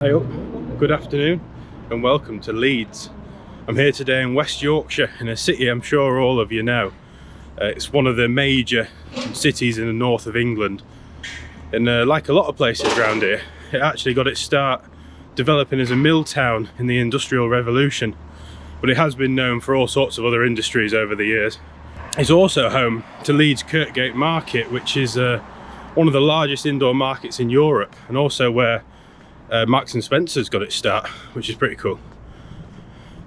Hey up, good afternoon and welcome to Leeds. I'm here today in West Yorkshire, in a city I'm sure all of you know. It's one of the major cities in the north of England, and like a lot of places around here, it actually got its start developing as a mill town in the Industrial Revolution, but it has been known for all sorts of other industries over the years. It's also home to Leeds Kirkgate Market, which is one of the largest indoor markets in Europe, and also where Marks and Spencer's got its start, which is pretty cool.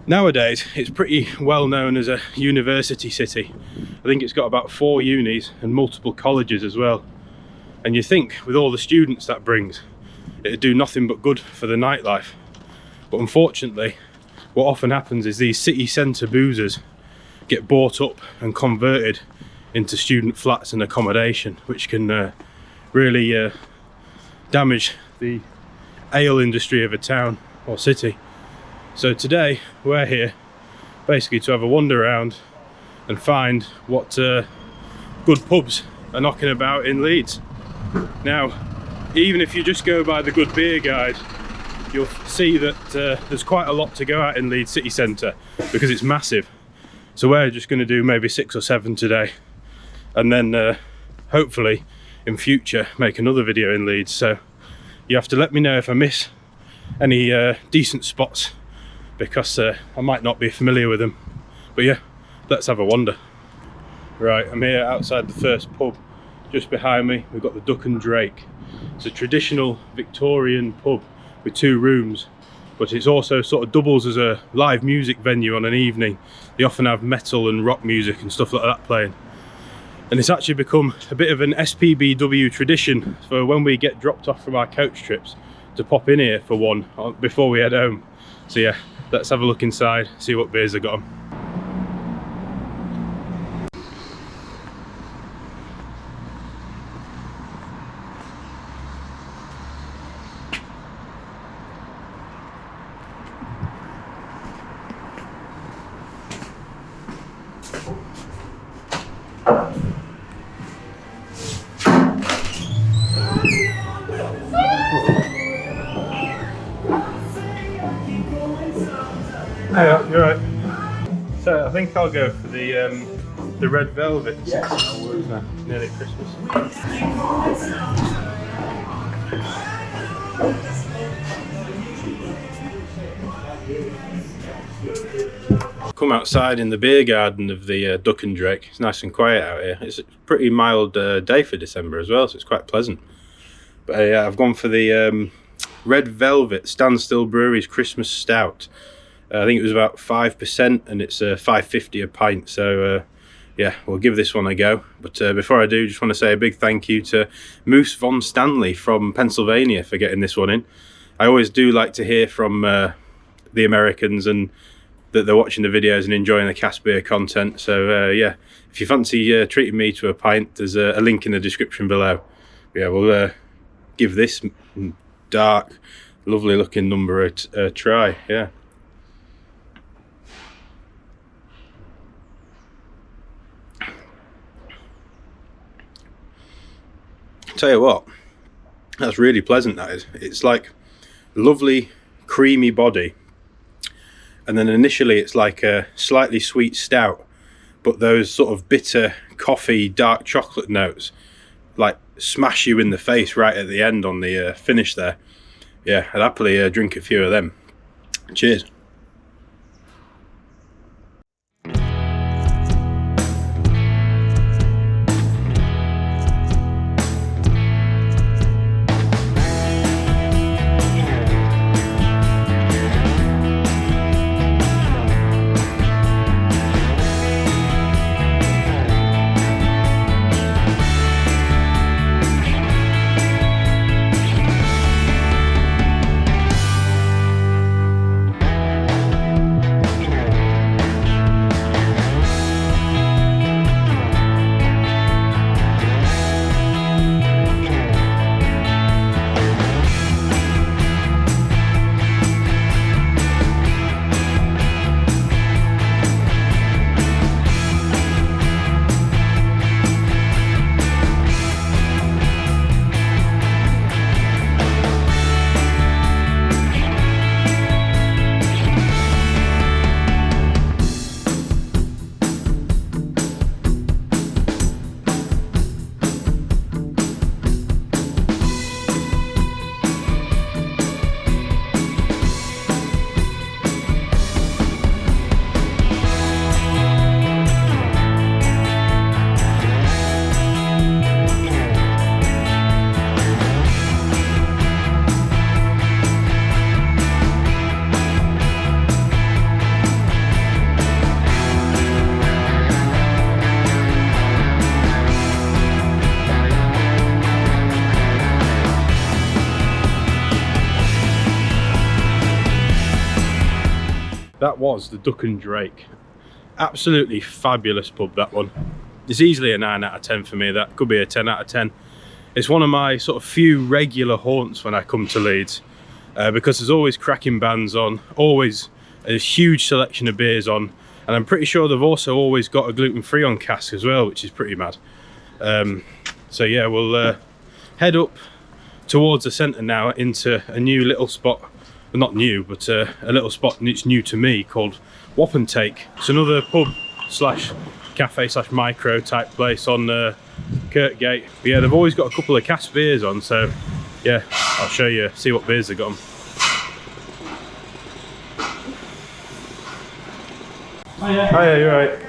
Nowadays it's pretty well known as a university city. I think it's got about 4 unis and multiple colleges as well, and you think with all the students that brings, it'd do nothing but good for the nightlife. But unfortunately what often happens is these city centre boozers get bought up and converted into student flats and accommodation, which can really damage the ale industry of a town or city. So today we're here basically to have a wander around and find what good pubs are knocking about in Leeds. Now, even if you just go by the Good Beer Guide, you'll see that there's quite a lot to go at in Leeds city centre because it's massive. So we're just going to do maybe 6 or 7 today, and then hopefully in future make another video in Leeds. So you have to let me know if I miss any decent spots, because I might not be familiar with them. But yeah, let's have a wander. Right, I'm here outside the first pub. Just behind me we've got the Duck and Drake. It's a traditional Victorian pub with 2 rooms, but it's also sort of doubles as a live music venue on an evening. They often have metal and rock music and stuff like that playing. And it's actually become a bit of an SPBW tradition for when we get dropped off from our coach trips to pop in here for one before we head home. So yeah, let's have a look inside, see what beers they got on. Hey, you're right. So I think I'll go for the red velvet. Yeah. Nearly Christmas. Come outside in the beer garden of the Duck and Drake. It's nice and quiet out here. It's a pretty mild day for December as well, so it's quite pleasant. But yeah, I've gone for the red velvet Standstill Brewery's Christmas Stout. I think it was about 5% and it's $5.50 a pint, so yeah, we'll give this one a go. But before I do, just want to say a big thank you to Moose Von Stanley from Pennsylvania for getting this one in. I always do like to hear from the Americans and that they're watching the videos and enjoying the cask beer content. So yeah, if you fancy treating me to a pint, there's a link in the description below. Yeah, we'll give this dark, lovely looking number a try. Yeah. Tell you what, that's really pleasant, that is. It's like a lovely creamy body, and then initially it's like a slightly sweet stout, but those sort of bitter coffee dark chocolate notes like smash you in the face right at the end on the finish there. Yeah, I'd happily drink a few of them. Cheers. that was the Duck and Drake. Absolutely fabulous pub, that one. It's easily a 9 out of 10 for me. That could be a 10 out of 10. It's one of my sort of few regular haunts when I come to Leeds, because there's always cracking bands on, always a huge selection of beers on, and I'm pretty sure they've also always got a gluten-free on cask as well, which is pretty mad. So yeah, we'll head up towards the centre now into a new little spot. Well, not new, but a little spot, and it's new to me, called Wapentake. It's another pub slash cafe slash micro type place on Kirkgate. But yeah, they've always got a couple of cask beers on, so yeah, I'll show you, see what beers they've got on. Hiya, you're right.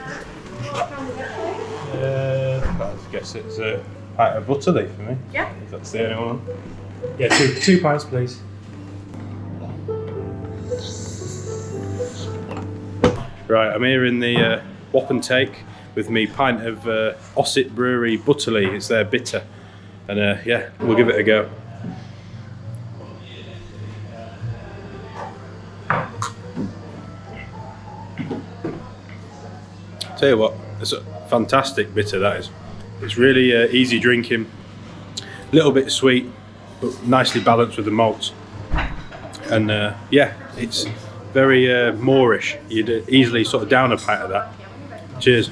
I guess it's a pint of butterleaf for me. Yeah. If that's the only one. Yeah, two pints, please. Right, I'm here in the Wapentake with me pint of Ossett Brewery Butterleaf. It's their bitter, and yeah, we'll give it a go. Tell you what, it's a fantastic bitter, that is. It's really easy drinking, a little bit sweet, but nicely balanced with the malts. And yeah, it's very moorish. You'd easily sort of down a pint of that. Cheers.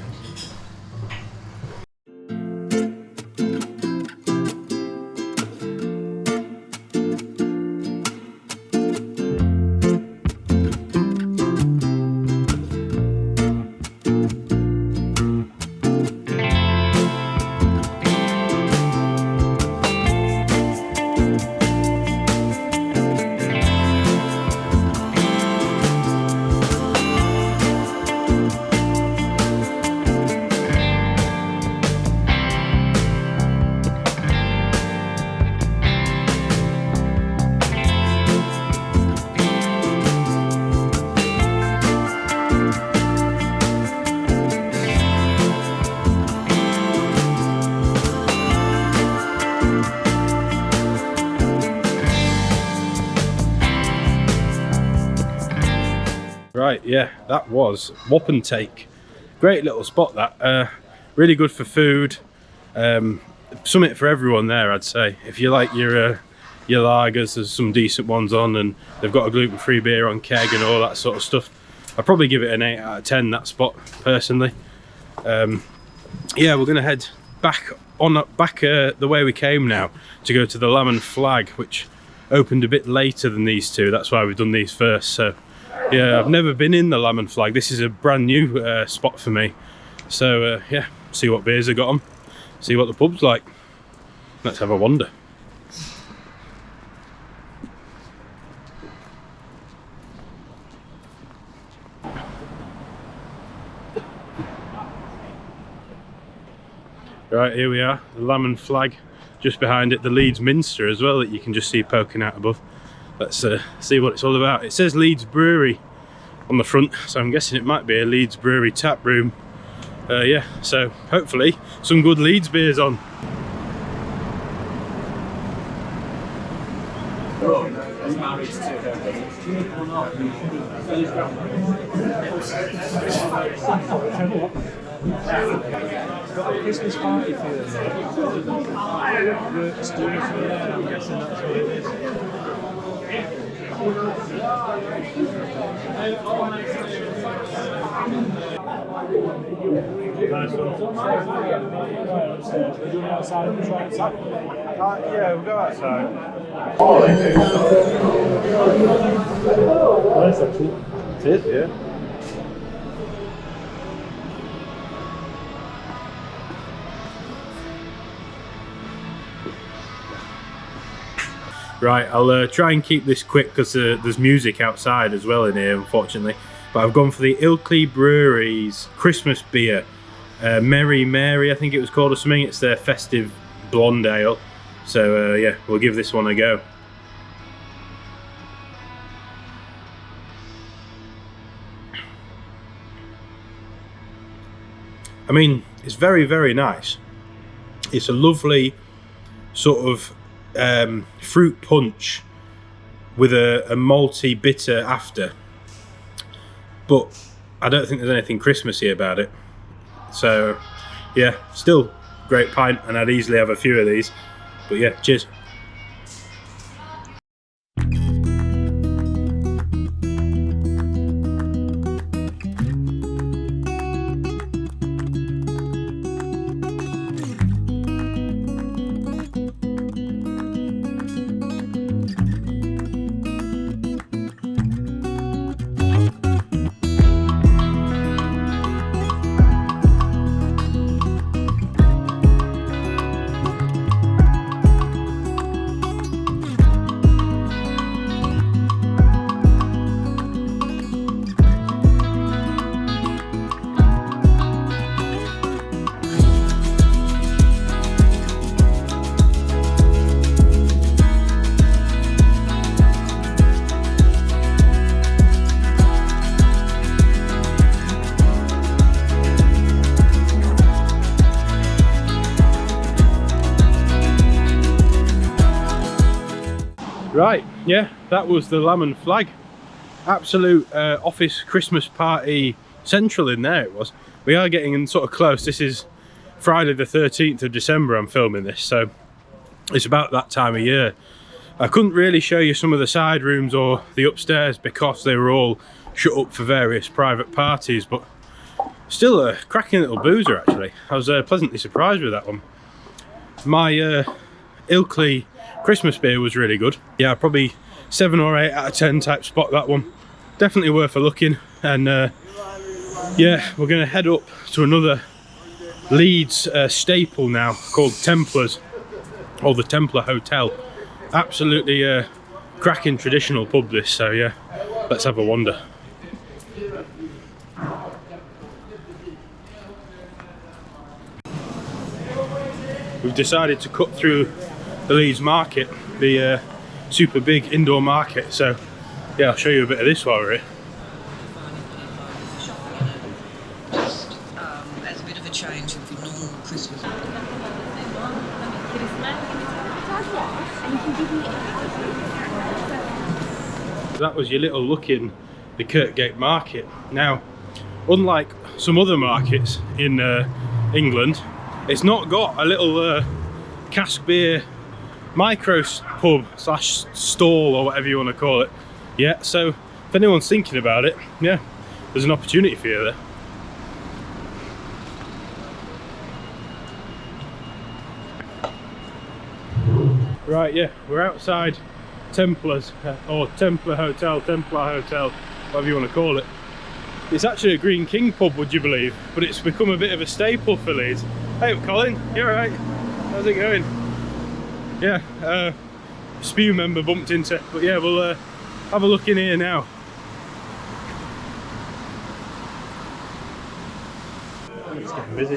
Right, yeah, that was Wapentake. Great little spot, that. Really good for food. Something for everyone there, I'd say. If you like your lagers, there's some decent ones on, and they've got a gluten-free beer on keg and all that sort of stuff. I'd probably give it an 8 out of 10, that spot, personally. Yeah, we're going to head back the way we came now to go to the Lamb and Flag, which opened a bit later than these two. That's why we've done these first. So yeah, I've never been in the Lamb and Flag. This is a brand new spot for me. So yeah, see what beers I got on, see what the pub's like. Let's have a wander. Right, here we are, the Lamb and Flag. Just behind it, the Leeds Minster as well, that you can just see poking out above. Let's see what it's all about. It says Leeds Brewery on the front, so I'm guessing it might be a Leeds Brewery tap room. Yeah, so hopefully some good Leeds beers on. Got a Christmas party for you. I'm guessing that's what it is. Yeah, we'll go outside. Nice, actually. It is, yeah. Right, I'll try and keep this quick because there's music outside as well in here, unfortunately. But I've gone for the Ilkley Brewery's Christmas beer, Merry Mary, I think it was called, or something. It's their festive blonde ale. So yeah, we'll give this one a go. I mean, it's very, very nice. It's a lovely sort of fruit punch with a malty bitter after. but I don't think there's anything Christmassy about it. So yeah, still great pint, and I'd easily have a few of these. But yeah, cheers. Right, yeah, that was the Lamb and Flag. Absolute office Christmas party central in there it was. We are getting in sort of close. This is Friday the 13th of December I'm filming this, so it's about that time of year. I couldn't really show you some of the side rooms or the upstairs because they were all shut up for various private parties, but still a cracking little boozer actually. I was pleasantly surprised with that one. My Ilkley Christmas beer was really good. Yeah, probably 7 or 8 out of 10 type spot, that one. Definitely worth a look in. And yeah, we're going to head up to another Leeds staple now called Templars, or the Templar Hotel. Absolutely cracking traditional pub this, so yeah, let's have a wander. We've decided to cut through the Leeds market, the super big indoor market, so yeah, I'll show you a bit of this while we're here. Just as a bit of a change of your normal Christmas. That was your little look in the Kirkgate market. Now, unlike some other markets in England, it's not got a little cask beer micro pub slash stall or whatever you want to call it. Yeah, so if anyone's thinking about it, yeah, there's an opportunity for you there. Right, yeah, we're outside Templars, or Templar Hotel, whatever you want to call it. It's actually a Green King pub, would you believe? But it's become a bit of a staple for Leeds. Hey Colin, you alright? How's it going? Yeah, Spew member bumped into, but yeah, we'll have a look in here now. It's getting busy.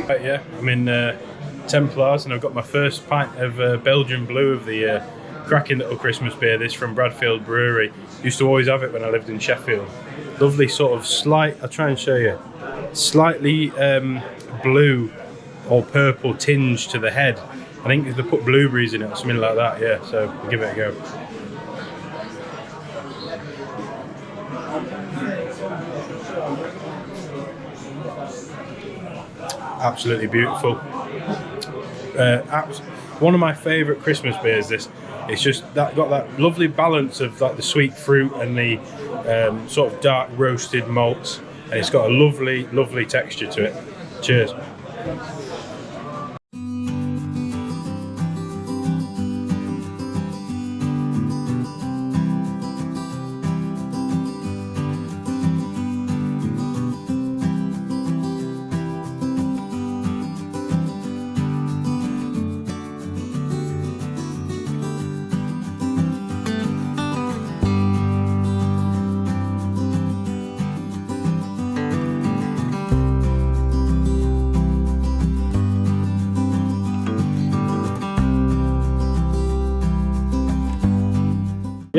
Right, yeah, I'm in Templars and I've got my first pint of Belgian Blue of the cracking little Christmas beer. This from Bradfield Brewery. Used to always have it when I lived in Sheffield. Lovely sort of slight, I'll try and show you, slightly blue or purple tinge to the head. I think they put blueberries in it or something like that, yeah, so we'll give it a go. Absolutely beautiful. One of my favourite Christmas beers, this. It's just that got that lovely balance of like the sweet fruit and the sort of dark roasted malts, and it's got a lovely, lovely texture to it. Cheers.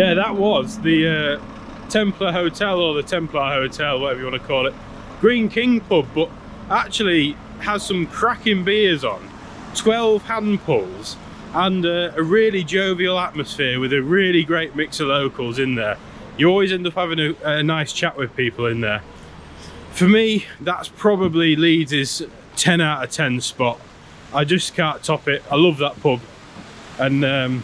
Yeah, that was the Templar Hotel, or the Templar Hotel, whatever you want to call it. Green King pub, but actually has some cracking beers on, 12 hand pulls, and a really jovial atmosphere with a really great mix of locals in there. You always end up having a nice chat with people in there. For me, that's probably Leeds' 10 out of 10 spot. I just can't top it. I love that pub, and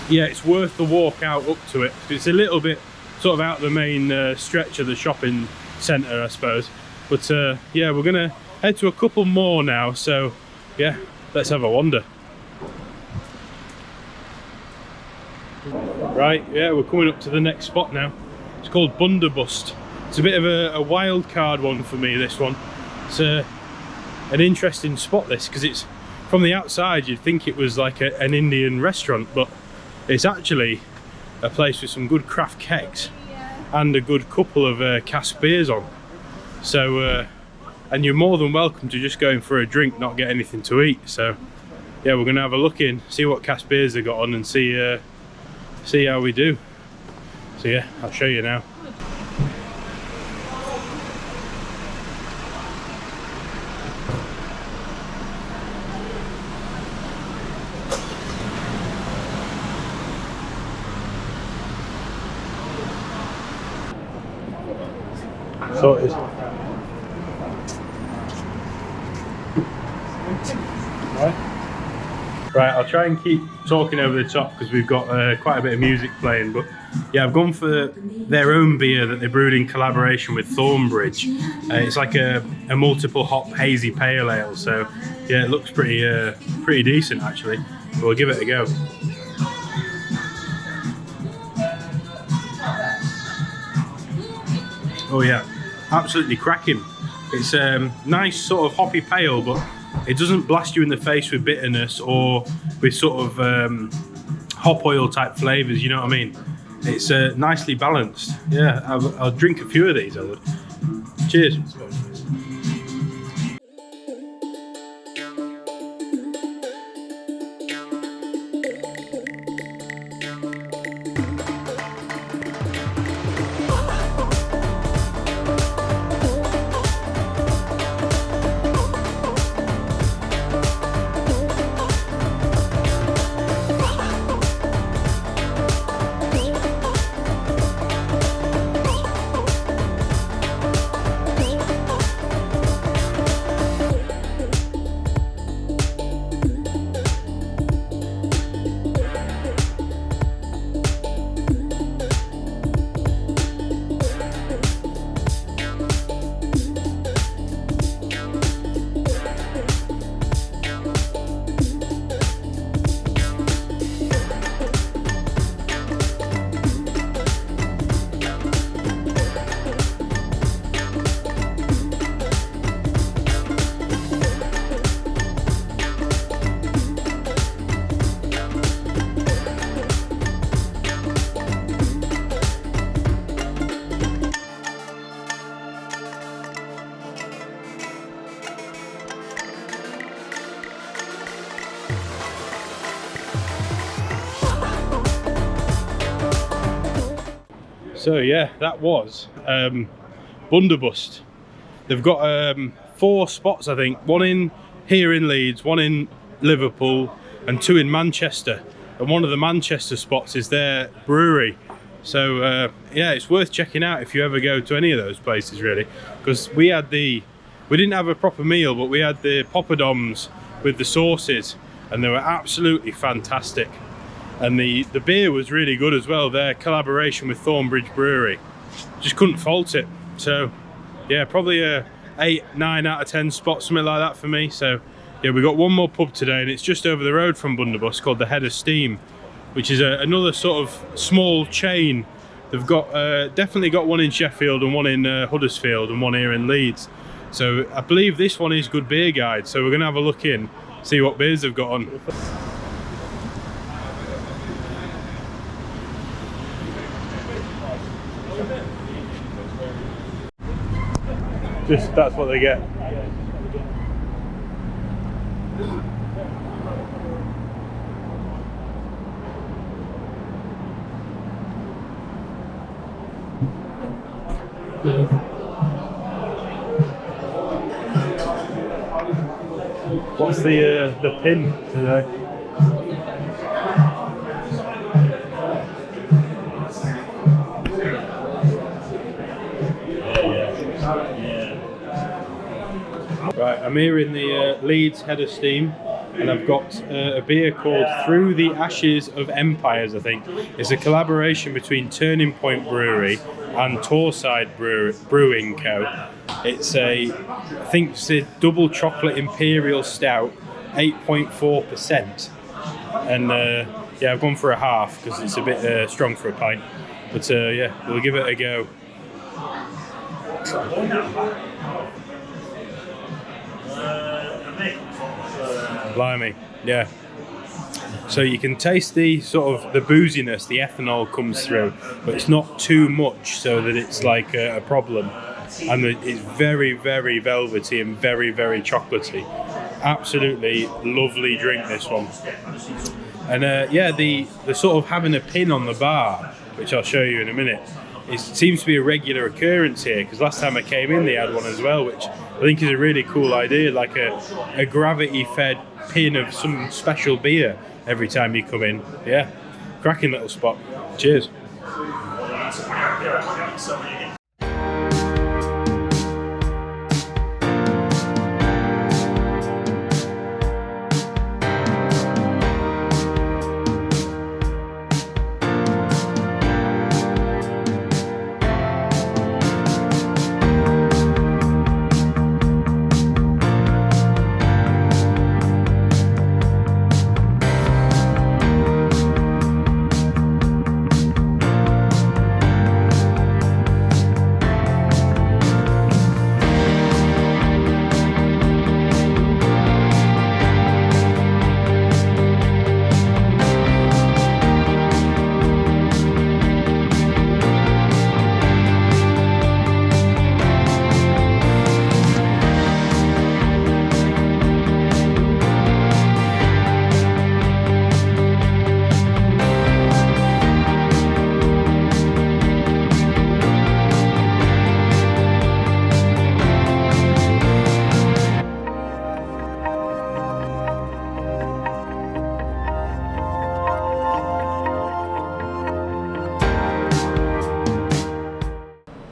yeah, it's worth the walk out up to it. It's a little bit sort of out the main stretch of the shopping centre, I suppose. But yeah, we're gonna head to a couple more now, so yeah, let's have a wander. Right, yeah, we're coming up to the next spot now. It's called Bundobust. It's a bit of a wild card one for me, this one. It's an interesting spot, this, because it's from the outside you'd think it was like an Indian restaurant, but it's actually a place with some good craft kegs and a good couple of cask beers on. So and you're more than welcome to just go in for a drink, not get anything to eat. So yeah, we're gonna have a look in, see what cask beers they got on, and see how we do. So yeah, I'll show you now. Sorted. Right, I'll try and keep talking over the top because we've got quite a bit of music playing, but yeah, I've gone for their own beer that they brewed in collaboration with Thornbridge. It's like a multiple hop hazy pale ale, so yeah, it looks pretty decent actually. We'll give it a go. Oh yeah, absolutely cracking. It's nice sort of hoppy pale, but it doesn't blast you in the face with bitterness or with sort of hop oil type flavours, you know what I mean? It's nicely balanced. Yeah, I'll drink a few of these, I would. Cheers. So yeah, that was Bundobust. They've got 4 spots, I think. One in here in Leeds, one in Liverpool, and 2 in Manchester. And one of the Manchester spots is their brewery. So yeah, it's worth checking out if you ever go to any of those places, really. Because we didn't have a proper meal, but we had the poppadoms with the sauces, and they were absolutely fantastic. And the beer was really good as well. Their collaboration with Thornbridge Brewery, just couldn't fault it. So yeah, probably a 8, 9 out of 10 spot, something like that for me. So yeah, we got one more pub today, and it's just over the road from Bundobust, called the Head of Steam, which is another sort of small chain. They've got definitely got one in Sheffield and one in Huddersfield and one here in Leeds. So I believe this one is Good Beer Guide. So we're gonna have a look in, see what beers they've got on. Just that's what they get. What's the pin today? Right, I'm here in the Leeds Head of Steam, and I've got a beer called Through the Ashes of Empires, I think. It's a collaboration between Turning Point Brewery and Torside Brewing Co. It's I think it's a double chocolate imperial stout, 8.4%. And yeah, I've gone for a half because it's a bit strong for a pint. But yeah, we'll give it a go. Blimey, yeah. So you can taste the sort of the booziness, the ethanol comes through, but it's not too much so that it's like a problem. And it's very, very velvety and very, very chocolatey. Absolutely lovely drink, this one. And yeah, the sort of having a pin on the bar, which I'll show you in a minute, it seems to be a regular occurrence here, because last time I came in they had one as well, which I think is a really cool idea, like a gravity-fed pin of some special beer every time you come in. Yeah, cracking little spot. Cheers.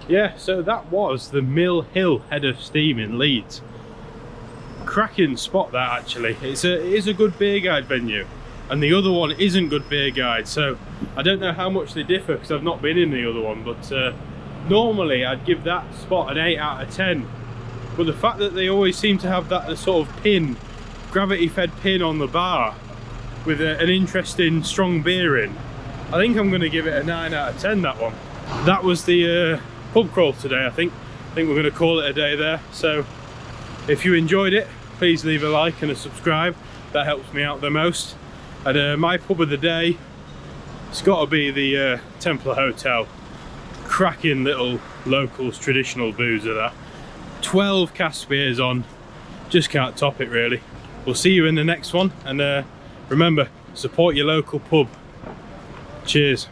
Yeah, so that was the Mill Hill Head of Steam in Leeds. Cracking spot that, actually. It is a good beer guide venue, and the other one isn't good beer guide, so I don't know how much they differ because I've not been in the other one, but normally I'd give that spot an 8 out of 10. But the fact that they always seem to have that sort of pin, gravity fed pin on the bar with an interesting strong beer in, I think I'm going to give it a 9 out of 10, that one. That was the pub crawl today. I think we're going to call it a day there. So if you enjoyed it, please leave a like and a subscribe. That helps me out the most. And my pub of the day, it's got to be the Templar Hotel. Cracking little locals traditional boozer, that 12 cask beers on, just can't top it really. We'll see you in the next one, and remember, support your local pub. Cheers.